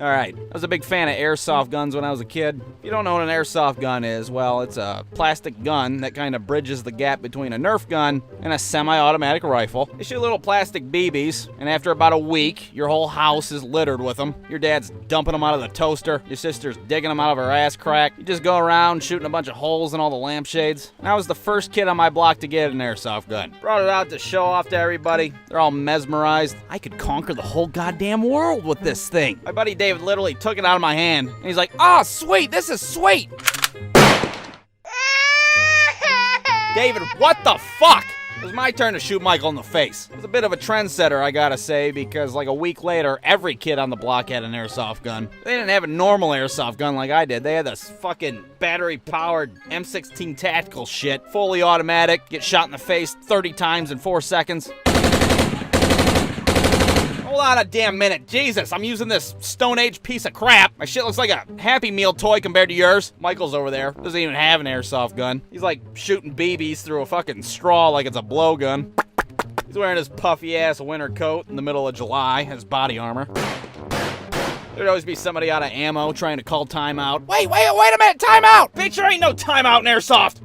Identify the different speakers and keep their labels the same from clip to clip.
Speaker 1: Alright, I was a big fan of airsoft guns when I was a kid. If you don't know what an airsoft gun is, well, it's a plastic gun that kind of bridges the gap between a Nerf gun and a semi-automatic rifle. They shoot little plastic BBs, and after about a week, your whole house is littered with them. Your dad's dumping them out of the toaster. Your sister's digging them out of her ass crack. You just go around shooting a bunch of holes in all the lampshades. And I was the first kid on my block to get an airsoft gun. Brought it out to show off to everybody. They're all mesmerized. I could conquer the whole goddamn world with this thing. My buddy David literally took it out of my hand, and he's like, "Oh, sweet, this is sweet." David, what the fuck? It was my turn to shoot Michael in the face. It was a bit of a trendsetter, I gotta say, because like a week later, every kid on the block had an airsoft gun. They didn't have a normal airsoft gun like I did. They had this fucking battery-powered M16 tactical shit, fully automatic, get shot in the face 30 times in 4 seconds. Hold on a damn minute. Jesus, I'm using this Stone Age piece of crap. My shit looks like a Happy Meal toy compared to yours. Michael's over there. Doesn't even have an airsoft gun. He's like shooting BBs through a fucking straw like it's a blowgun. He's wearing his puffy-ass winter coat in the middle of July, his body armor. There'd always be somebody out of ammo trying to call timeout. Wait a minute, timeout! Bitch, there ain't no timeout in airsoft!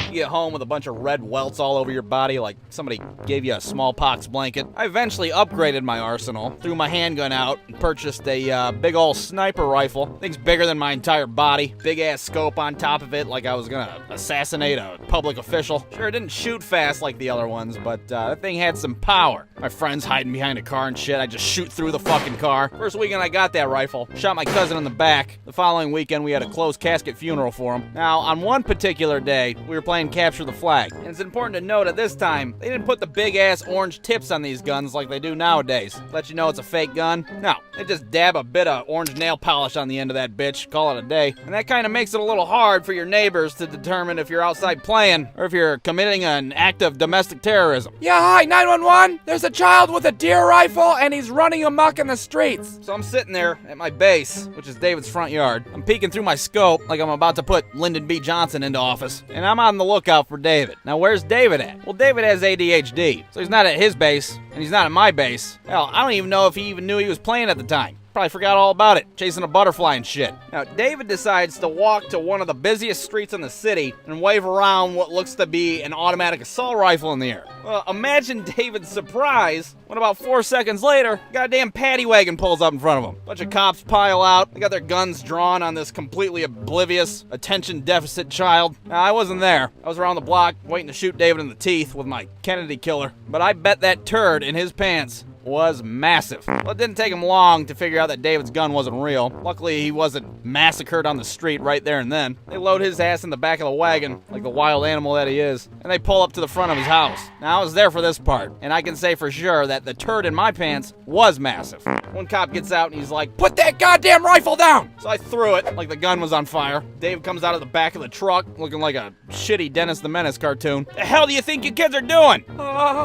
Speaker 1: You get home with a bunch of red welts all over your body like somebody gave you a smallpox blanket. I eventually upgraded my arsenal, threw my handgun out, and purchased a big ol' sniper rifle. Thing's bigger than my entire body. Big ass scope on top of it like I was gonna assassinate a public official. Sure, it didn't shoot fast like the other ones, but that thing had some power. My friends hiding behind a car and shit, I just shoot through the fucking car. First weekend I got that rifle, shot my cousin in the back. The following weekend we had a closed casket funeral for him. Now, on one particular day, we were playing Capture the Flag. And it's important to note at this time, they didn't put the big ass orange tips on these guns like they do nowadays. Let you know it's a fake gun. No, they just dab a bit of orange nail polish on the end of that bitch, call it a day. And that kind of makes it a little hard for your neighbors to determine if you're outside playing or if you're committing an act of domestic terrorism.
Speaker 2: Yeah, hi, 911. There's a child with a deer rifle and he's running amok in the streets.
Speaker 1: So I'm sitting there at my base, which is David's front yard. I'm peeking through my scope like I'm about to put Lyndon B. Johnson into office. And I'm on the lookout for David. Now, where's David at? Well, David has ADHD, so he's not at his base, and he's not at my base. Hell, I don't even know if he even knew he was playing at the time. Probably forgot all about it, chasing a butterfly and shit. Now, David decides to walk to one of the busiest streets in the city and wave around what looks to be an automatic assault rifle in the air. Well, imagine David's surprise when about 4 seconds later, a goddamn paddy wagon pulls up in front of him. Bunch of cops pile out. They got their guns drawn on this completely oblivious, attention deficit child. Now, I wasn't there. I was around the block waiting to shoot David in the teeth with my Kennedy killer. But I bet that turd in his pants was massive. Well, it didn't take him long to figure out that David's gun wasn't real. Luckily, he wasn't massacred on the street right there and then. They load his ass in the back of the wagon, like the wild animal that he is, and they pull up to the front of his house. Now, I was there for this part, and I can say for sure that the turd in my pants was massive. One cop gets out and he's like,
Speaker 2: "Put that goddamn rifle down!"
Speaker 1: So I threw it like the gun was on fire. Dave comes out of the back of the truck looking like a shitty Dennis the Menace cartoon. The hell do you think you kids are doing?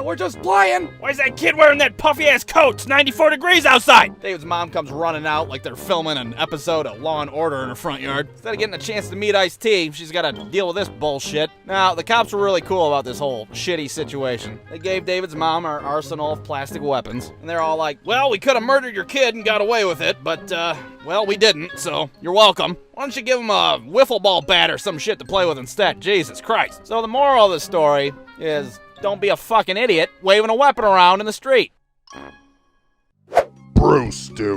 Speaker 2: We're just playing.
Speaker 1: Why's that kid wearing that puffy ass coat? It's 94 degrees outside. David's mom comes running out like they're filming an episode of Law and Order in her front yard. Instead of getting a chance to meet Ice-T, she's got to deal with this bullshit. Now, the cops were really cool about this whole shitty situation. They gave David's mom our arsenal of plastic weapons, and they're all like, "Well, we could have murdered your kid and got away with it, but, well, we didn't, so you're welcome. Why don't you give him a wiffle ball bat or some shit to play with instead? Jesus Christ." So the moral of the story is, don't be a fucking idiot waving a weapon around in the street.
Speaker 3: Bruce, dude.